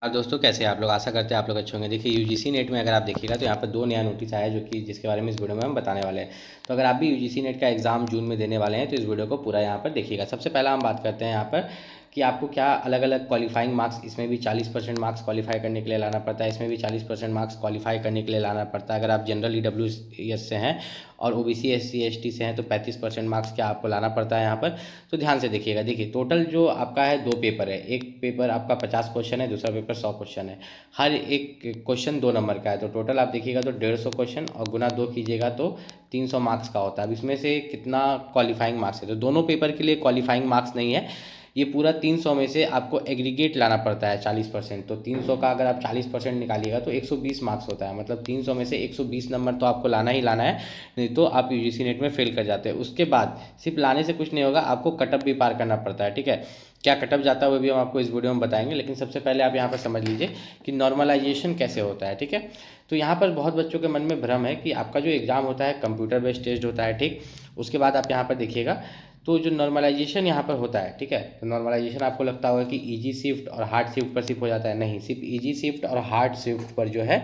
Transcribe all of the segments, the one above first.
दोस्तों कैसे हैं आप लोग। आशा करते हैं आप लोग अच्छे होंगे। देखिए यूजीसी नेट में अगर आप देखिएगा तो यहाँ पर दो नया नोटिस आया है जो कि जिसके बारे में इस वीडियो में हम बताने वाले हैं। तो अगर आप भी यूजीसी नेट का एग्ज़ाम जून में देने वाले हैं तो इस वीडियो को पूरा यहाँ पर देखिएगा। सबसे पहला हम बात करते हैं यहाँ पर कि आपको क्या अलग अलग क्वालिफाइंग मार्क्स, इसमें भी 40% मार्क्स क्वालिफाई करने के लिए लाना पड़ता है, इसमें भी 40% मार्क्स क्वालिफाई करने के लिए लाना पड़ता है। अगर आप जनरल EWS से हैं और ओबीसी SC ST से हैं तो 35% मार्क्स क्या आपको लाना पड़ता है यहाँ पर। तो ध्यान से देखिएगा। देखिए टोटल जो आपका है दो पेपर है, एक पेपर आपका 50 क्वेश्चन है, दूसरा पेपर 100 क्वेश्चन है। हर एक क्वेश्चन 2 नंबर का है, तो टोटल आप देखिएगा तो 150 क्वेश्चन और गुना 2 कीजिएगा तो 300 मार्क्स का होता है। अब इसमें से कितना क्वालिफाइंग मार्क्स है, तो दोनों पेपर के लिए क्वालिफाइंग मार्क्स नहीं है। ये पूरा 300 में से आपको एग्रीगेट लाना पड़ता है 40%। तो 300 का अगर आप 40% निकालिएगा तो 120 मार्क्स होता है। मतलब 300 में से 120 नंबर तो आपको लाना ही लाना है, नहीं तो आप यूजीसी नेट में फेल कर जाते हैं। उसके बाद सिर्फ लाने से कुछ नहीं होगा, आपको कटअप भी पार करना पड़ता है। ठीक है, क्या कटअप जाता है वो भी हम आपको इस वीडियो में बताएंगे, लेकिन सबसे पहले आप यहाँ पर समझ लीजिए कि नॉर्मलाइजेशन कैसे होता है। ठीक है, तो यहाँ पर बहुत बच्चों के मन में भ्रम है कि आपका जो एग्ज़ाम होता है कंप्यूटर बेस्ड टेस्ट होता है। ठीक, उसके बाद आप यहाँ पर देखिएगा तो जो नॉर्मलाइजेशन यहाँ पर होता है, ठीक है, तो नॉर्मलाइजेशन आपको लगता होगा कि इजी शिफ्ट और हार्ड शिफ्ट पर शिफ्ट हो जाता है। नहीं, सिर्फ इजी शिफ्ट और हार्ड शिफ्ट पर जो है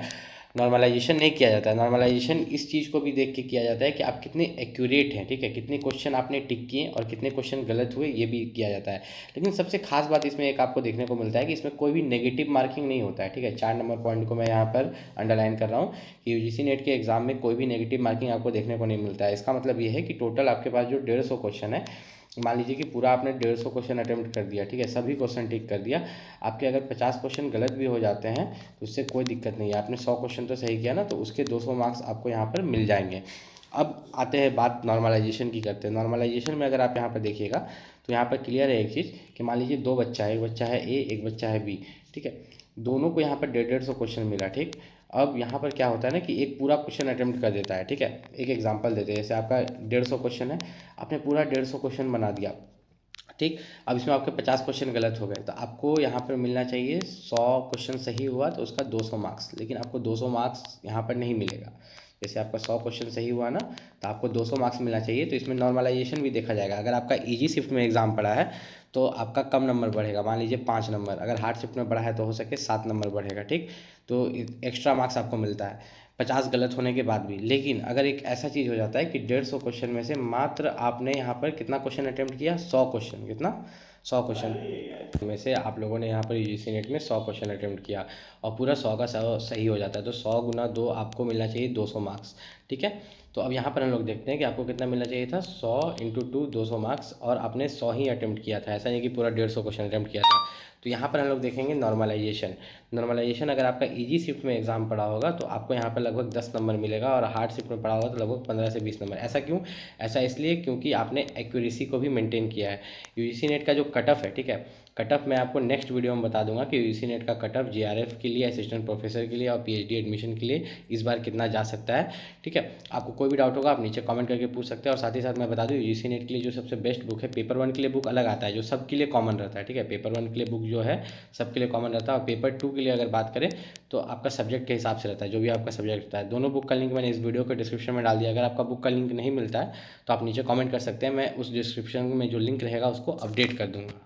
नॉर्मलाइजेशन नहीं किया जाता है। नॉर्मलाइजेशन इस चीज़ को भी देख के किया जाता है कि आप कितने एक्यूरेट हैं। ठीक है, कितने क्वेश्चन आपने टिक किए और कितने क्वेश्चन गलत हुए ये भी किया जाता है। लेकिन सबसे खास बात इसमें एक आपको देखने को मिलता है कि इसमें कोई भी नेगेटिव मार्किंग नहीं होता है। ठीक है, 4 नंबर पॉइंट को मैं यहाँ पर अंडरलाइन कर रहा हूँ कि यूजीसी नेट के एग्जाम में कोई भी नेगेटिव मार्किंग आपको देखने को नहीं मिलता है। इसका मतलब ये है कि टोटल आपके पास जो 150 क्वेश्चन है, मान लीजिए कि पूरा आपने 150 क्वेश्चन अटेम्प्ट कर दिया। ठीक है, सभी क्वेश्चन टिक कर दिया, आपके अगर 50 क्वेश्चन गलत भी हो जाते हैं तो उससे कोई दिक्कत नहीं है। आपने 100 क्वेश्चन तो सही किया ना, तो उसके 200 मार्क्स आपको यहाँ पर मिल जाएंगे। अब आते हैं बात नॉर्मलाइजेशन की करते हैं। नॉर्मलाइजेशन में अगर आप यहाँ पर देखिएगा तो यहाँ पर क्लियर है एक चीज़ कि मान लीजिए दो बच्चा है, एक बच्चा है ए, एक बच्चा है बी। ठीक है, दोनों को यहाँ पर 150 क्वेश्चन मिला। ठीक, अब यहाँ पर क्या होता है ना कि एक पूरा क्वेश्चन अटेम्प्ट कर देता है। ठीक है, एक एग्जांपल देते हैं, जैसे आपका 150 क्वेश्चन है, आपने पूरा 150 क्वेश्चन बना दिया। ठीक, अब इसमें आपके 50 क्वेश्चन गलत हो गए तो आपको यहाँ पर मिलना चाहिए 100 क्वेश्चन सही हुआ तो उसका 200 मार्क्स, लेकिन आपको 200 मार्क्स यहाँ पर नहीं मिलेगा। जैसे आपका 100 क्वेश्चन सही हुआ ना, तो आपको 200 मार्क्स मिलना चाहिए। तो इसमें नॉर्मलाइजेशन भी देखा जाएगा। अगर आपका इजी शिफ्ट में एग्जाम पड़ा है तो आपका कम नंबर बढ़ेगा, मान लीजिए 5 नंबर। अगर हार्ड शिफ्ट में पड़ा है तो हो सके 7 नंबर बढ़ेगा। ठीक, तो एक्स्ट्रा मार्क्स आपको मिलता है 50 गलत होने के बाद भी। लेकिन अगर एक ऐसा चीज़ हो जाता है कि 150 क्वेश्चन में से मात्र आपने यहाँ पर कितना क्वेश्चन अटेम्प्ट किया, 100 क्वेश्चन, कितना, 100 क्वेश्चन में से आप लोगों ने यहाँ पर यूजीसी नेट में 100 क्वेश्चन अटेम्प्ट किया और पूरा 100 का 100 सही हो जाता है, तो 100 गुना 2 आपको मिलना चाहिए 200 मार्क्स। ठीक है, तो अब यहाँ पर हम लोग देखते हैं कि आपको कितना मिलना चाहिए था, 100 इंटू 2 200 मार्क्स, और आपने 100 ही अटेम्प्ट किया था, ऐसा नहीं कि पूरा 150 क्वेश्चन अटेम्प्ट किया था। तो यहाँ पर हम लोग देखेंगे नॉर्मलाइजेशन। नॉर्मलाइजेशन अगर आपका इजी शिफ्ट में एग्जाम पड़ा होगा तो आपको यहाँ पर लगभग 10 नंबर मिलेगा, और हार्ड शिफ्ट में पड़ा होगा तो लगभग 15 से 20 नंबर। ऐसा क्यों? ऐसा इसलिए क्योंकि आपने एक्यूरेसी को भी मेंटेन किया है। यूजीसी नेट का जो कटअफ है, ठीक है, कटअफ मैं आपको नेक्स्ट वीडियो में बता दूंगा कि यूजीसी नेट का कटअफ जेआरएफ के लिए, असिस्टेंट प्रोफेसर के लिए और पीएचडी एडमिशन के लिए इस बार कितना जा सकता है। ठीक है, आपको कोई भी डाउट होगा आप नीचे कमेंट करके पूछ सकते हैं। और साथ ही साथ मैं बता दूं यूजीसी नेट के लिए जो सबसे बेस्ट बुक है, पेपर 1 के लिए बुक अलग आता है जो सबके लिए कॉमन रहता है। ठीक है, पेपर 1 के लिए बुक जो है सबके लिए कॉमन रहता है, और पेपर 2 के लिए अगर बात करें तो आपका सब्जेक्ट के हिसाब से रहता है, जो भी आपका सब्जेक्ट रहता है। दोनों बुक का लिंक मैंने इस वीडियो के डिस्क्रिप्शन में डाल दिया। अगर आपका बुक का लिंक नहीं मिलता है तो आप नीचे कमेंट कर सकते हैं, मैं उस डिस्क्रिप्शन में जो लिंक रहेगा उसको अपडेट कर दूंगा।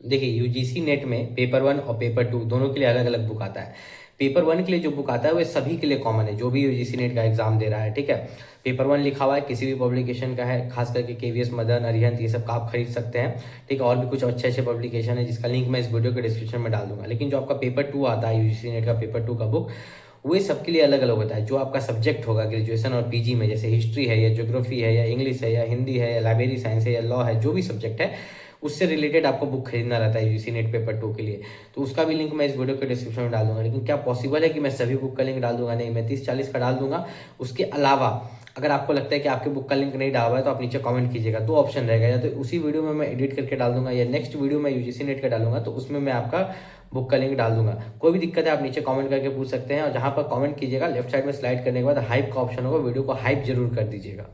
देखिए यूजीसी नेट में पेपर 1 और पेपर 2 दोनों के लिए अलग अलग बुक आता है। पेपर 1 के लिए जो बुक आता है वो सभी के लिए कॉमन है, जो भी यूजीसी नेट का एग्जाम दे रहा है। ठीक है, पेपर 1 लिखा हुआ है, किसी भी पब्लिकेशन का है, खास करके केवीएस, मदन, अरिहंत, ये सब का आप खरीद सकते हैं। ठीक है, और भी कुछ अच्छे अच्छे पब्लिकेशन है जिसका लिंक मैं इस वीडियो के डिस्क्रिप्शन में डाल दूंगा। लेकिन जो आपका पेपर 2 आता है यूजीसी नेट का पेपर 2 का बुक, वो सबके लिए अलग अलग होता है। जो आपका सब्जेक्ट होगा ग्रेजुएशन और पीजी में, जैसे हिस्ट्री है या ज्योग्राफी है या इंग्लिश है या हिंदी है या लाइब्रेरी साइंस है या लॉ है, जो भी सब्जेक्ट है उससे रिलेटेड आपको बुक खरीदना रहता है यूजीसी नेट पेपर 2 के लिए। तो उसका भी लिंक मैं इस वीडियो के डिस्क्रिप्शन में डाल दूंगा। लेकिन क्या पॉसिबल है कि मैं सभी बुक का लिंक डाल दूंगा? नहीं, मैं 30-40 का डाल दूंगा। उसके अलावा अगर आपको लगता है कि आपके बुक का लिंक नहीं डाला हुआ है तो आप नीचे कमेंट कीजिएगा। दो ऑप्शन रहेगा, या तो उसी वीडियो में मैं एडिट करके डाल दूंगा, या नेक्स्ट वीडियो में यूजीसी नेट का डालूंगा तो उसमें मैं आपका बुक का लिंक डाल दूंगा। कोई भी दिक्कत है आप नीचे कमेंट करके पूछ सकते हैं। और जहां पर कमेंट कीजिएगा लेफ्ट साइड में स्लाइड करने के बाद हाइप का ऑप्शन होगा, वीडियो को हाइप जरूर कर दीजिएगा।